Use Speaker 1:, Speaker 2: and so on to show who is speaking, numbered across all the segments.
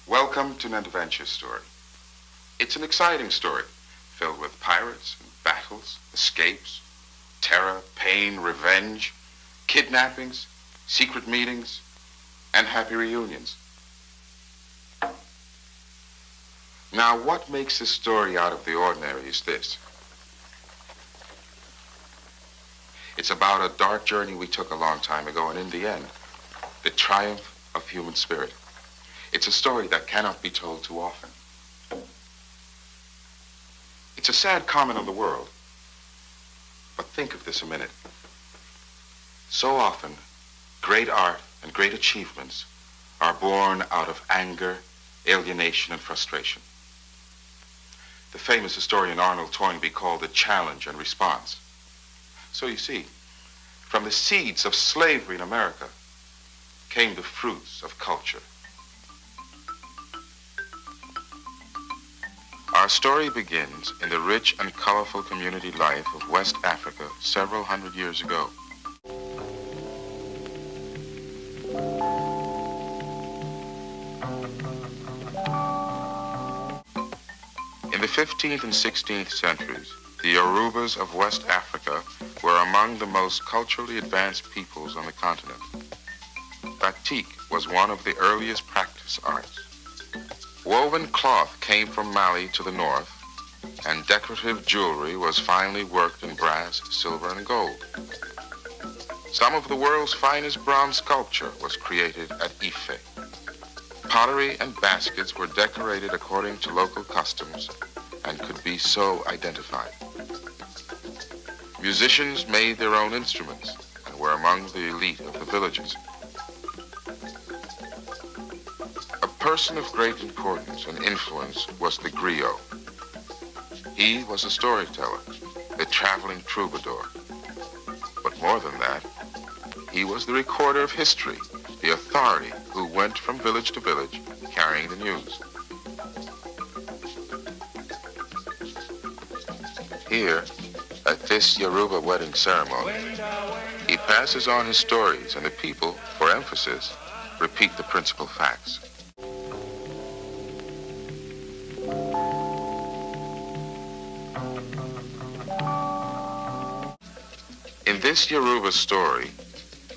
Speaker 1: Welcome to an adventure story. It's an exciting story, filled with pirates and battles, escapes, terror, pain, revenge, kidnappings, secret meetings, and happy reunions. Now, what makes this story out of the ordinary is this. It's about a dark journey we took a long time ago, and in the end, the triumph of human spirit. It's a story that cannot be told too often. It's a sad comment on the world, but think of this a minute. So often, great art and great achievements are born out of anger, alienation, and frustration. The famous historian Arnold Toynbee called it challenge and response. So you see, from the seeds of slavery in America came the fruits of culture. Our story begins in the rich and colorful community life of West Africa several hundred years ago. In the 15th and 16th centuries, the Yorubas of West Africa were among the most culturally advanced peoples on the continent. Batik was one of the earliest practice arts. Woven cloth came from Mali to the north, and decorative jewelry was finely worked in brass, silver, and gold. Some of the world's finest bronze sculpture was created at Ife. Pottery and baskets were decorated according to local customs and could be so identified. Musicians made their own instruments and were among the elite of the villages. A person of great importance and influence was the griot. He was a storyteller, a traveling troubadour. But more than that, he was the recorder of history, the authority who went from village to village carrying the news. Here, at this Yoruba wedding ceremony, he passes on his stories, and the people, for emphasis, repeat the principal facts. In this Yoruba story,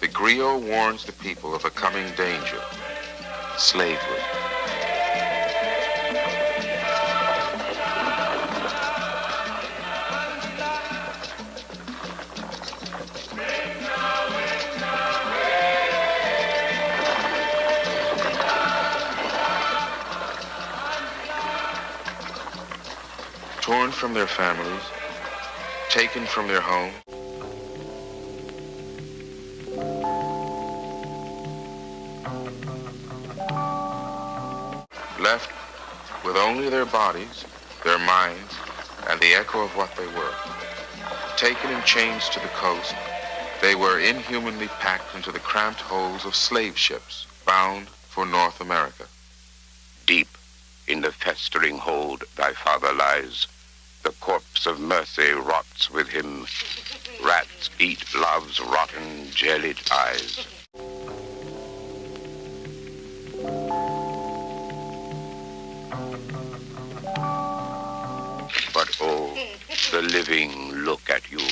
Speaker 1: the griot warns the people of a coming danger, slavery. Torn from their families, taken from their homes, left with only their bodies, their minds, and the echo of what they were. Taken in chains to the coast, they were inhumanly packed into the cramped holds of slave ships bound for North America.
Speaker 2: Deep in the festering hold thy father lies. The corpse of mercy rots with him. Rats eat love's rotten, jellied eyes. But oh, the living look at you,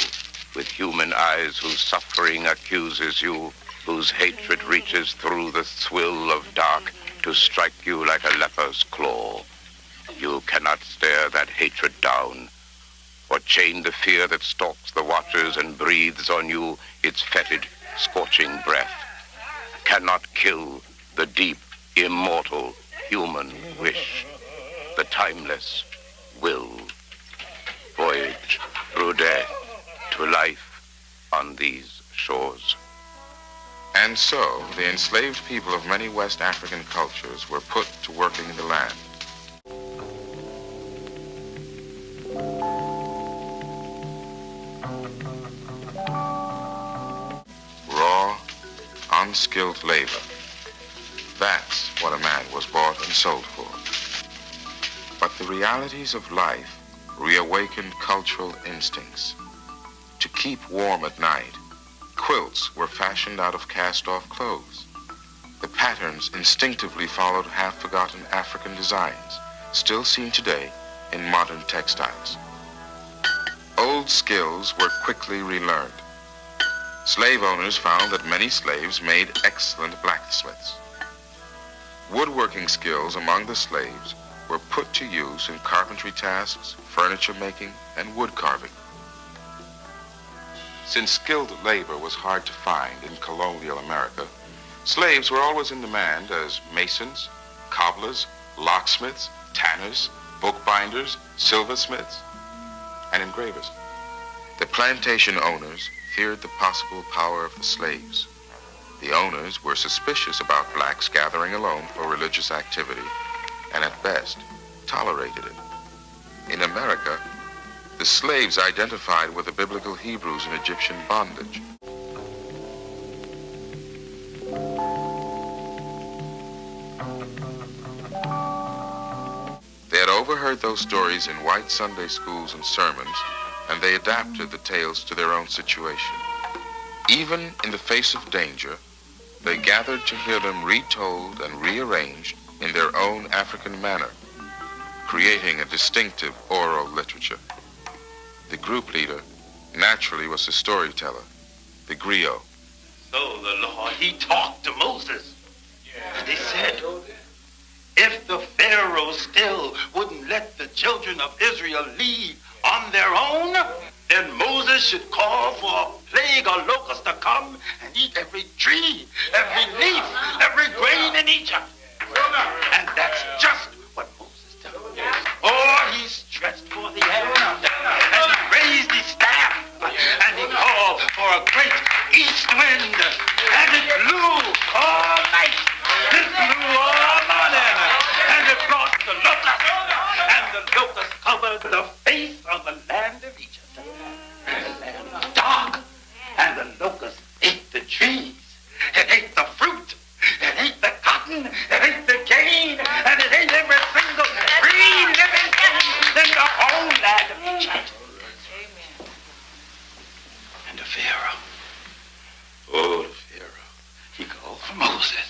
Speaker 2: with human eyes whose suffering accuses you, whose hatred reaches through the thrill of dark to strike you like a leper's claw. You cannot stare that hatred down, or chain the fear that stalks the watchers and breathes on you its fetid, scorching breath. Cannot kill the deep, immortal human wish, the timeless will. Voyage through death to life on these shores.
Speaker 1: And so, the enslaved people of many West African cultures were put to working in the land. Raw, unskilled labor. That's what a man was bought and sold for. But the realities of life reawakened cultural instincts. to keep warm at night, quilts were fashioned out of cast-off clothes. The patterns instinctively followed half-forgotten African designs, still seen today in modern textiles. Old skills were quickly relearned. Slave owners found that many slaves made excellent blacksmiths. Woodworking skills among the slaves were put to use in carpentry tasks, furniture making, and wood carving. Since skilled labor was hard to find in colonial America, slaves were always in demand as masons, cobblers, locksmiths, tanners, bookbinders, silversmiths, and engravers. The plantation owners feared the possible power of the slaves. The owners were suspicious about blacks gathering alone for religious activity, and at best, tolerated it. In America, the slaves identified with the biblical Hebrews in Egyptian bondage. They had overheard those stories in white Sunday schools and sermons, and they adapted the tales to their own situation. Even in the face of danger, they gathered to hear them retold and rearranged in their own African manner, creating a distinctive oral literature. The group leader naturally was the storyteller, the griot.
Speaker 3: So the Lord, he talked to Moses. And he said, if the Pharaoh still wouldn't let the children of Israel leave on their own, then Moses should call for a plague or locust to come and eat every tree, every leaf, every grain in Egypt. And that's just what Moses did. Oh, he stretched forth the hand, and he raised his staff, and he called for a great east wind, and it blew all night, it blew all morning, and it brought the locust, and the locust covered the face of the land of Egypt. And the land was dark, and the locust ate the trees, it ate the fruit, it ate the cotton, it ate the cane, and it ate every single green living thing in the whole land of Egypt. Amen. And the Pharaoh, oh, the Pharaoh, he called for Moses.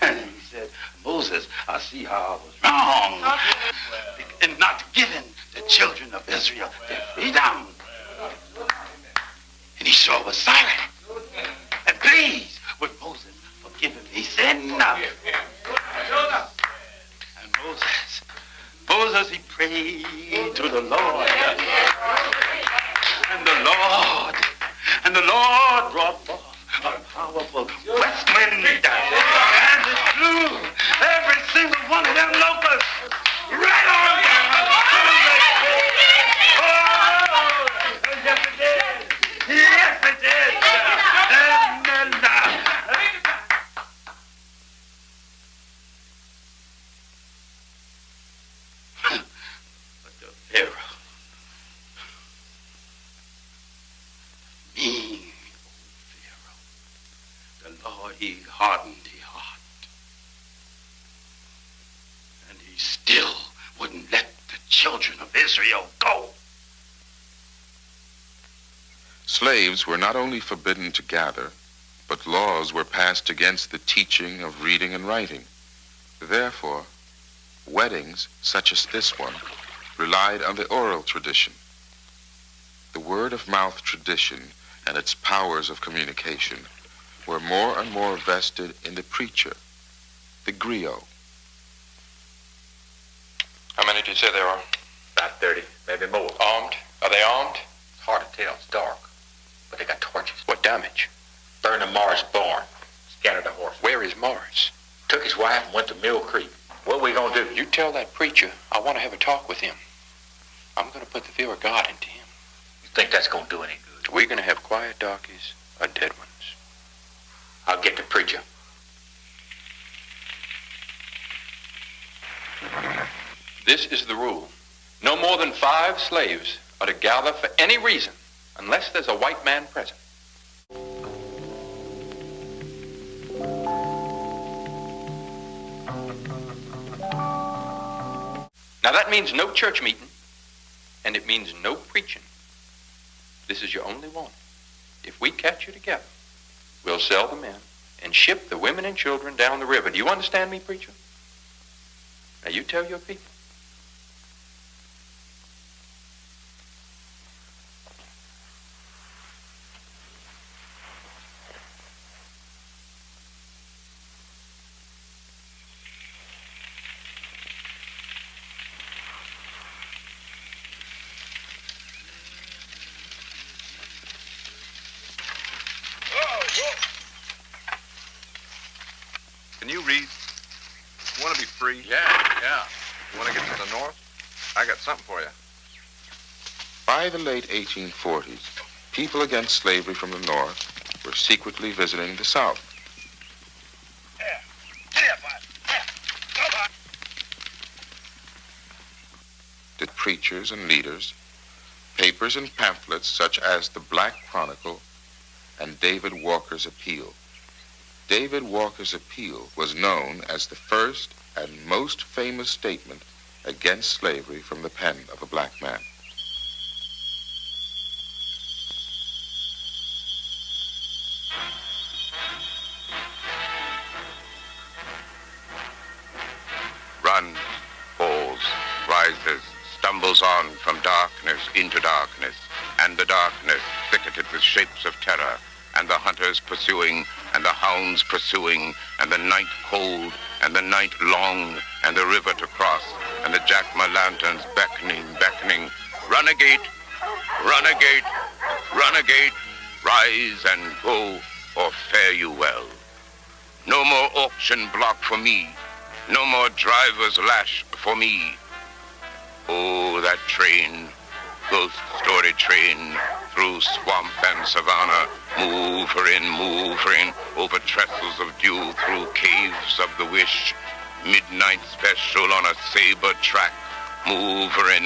Speaker 3: And he said, Moses, I see how I was wrong in not giving the children of Israel their freedom. And he sure was silent and pleased with Moses forgiving his sin. And Moses, he prayed to the Lord. And the Lord brought forth a powerful west wind. And it blew every single one of them locusts right on down. Oh, yes it did. Yes it did. And but the Pharaoh, mean Pharaoh, the Lord, he hardened his heart. And he still wouldn't let the children of Israel go.
Speaker 1: Slaves were not only forbidden to gather, but laws were passed against the teaching of reading and writing. Therefore, weddings such as this one relied on the oral tradition. The word-of-mouth tradition and its powers of communication were more and more vested in the preacher, the griot.
Speaker 4: How many do you say there are?
Speaker 5: About 30, maybe more.
Speaker 4: Armed? Are they armed?
Speaker 5: It's hard to tell. It's dark. But they got torches.
Speaker 4: What damage?
Speaker 5: Burned the Morris barn. Scattered the horses.
Speaker 4: Where is Morris?
Speaker 5: Took his wife and went to Mill Creek. What we gonna do?
Speaker 4: You tell that preacher I want to have a talk with him. I'm going to put the fear of God into him.
Speaker 5: You think that's gonna do any good?
Speaker 4: We're going to have quiet darkies or dead ones.
Speaker 5: I'll get the preacher.
Speaker 4: This is the rule. No more than 5 slaves are to gather for any reason unless there's a white man present. Now that means no church meeting, and it means no preaching. This is your only warning. If we catch you together, we'll sell the men and ship the women and children down the river. Do you understand me, preacher? Now you tell your people.
Speaker 6: Can you read? You want to be free?
Speaker 7: Yeah.
Speaker 6: You want to get to the north? I got something for you.
Speaker 1: By the late 1840s, people against slavery from the north were secretly visiting the south. Did preachers and leaders, papers and pamphlets such as the Black Chronicle and David Walker's Appeal. David Walker's Appeal was known as the first and most famous statement against slavery from the pen of a black man.
Speaker 2: Runs, falls, rises, stumbles on from darkness into darkness, and the darkness thicketed with shapes of terror, and the hunters pursuing, and the hounds pursuing, and the night cold, and the night long, and the river to cross, and the jack-my-lanterns beckoning, Runagate, Runagate, Runagate, rise and go, or fare you well. No more auction block for me, no more driver's lash for me. Oh, that train, ghost story train, through swamp and savanna, move her in, over trestles of dew, through caves of the wish, midnight special on a saber track, move her in,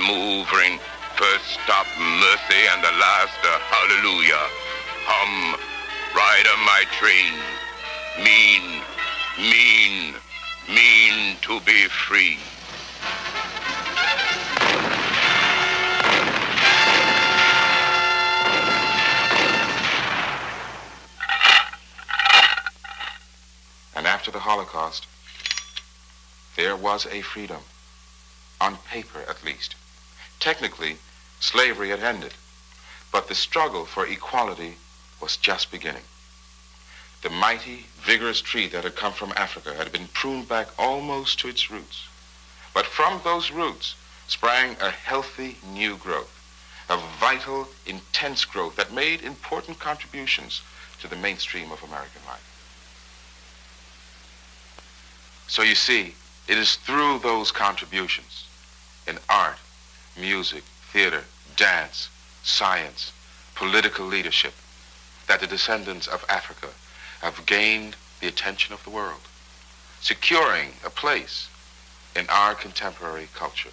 Speaker 2: first stop mercy and the last a hallelujah. Hum, rider my train, mean to be free.
Speaker 1: And after the Holocaust, there was a freedom, on paper at least. Technically, slavery had ended, but the struggle for equality was just beginning. The mighty, vigorous tree that had come from Africa had been pruned back almost to its roots. But from those roots sprang a healthy new growth, a vital, intense growth that made important contributions to the mainstream of American life. So you see, it is through those contributions in art, music, theater, dance, science, political leadership, that the descendants of Africa have gained the attention of the world, securing a place in our contemporary culture.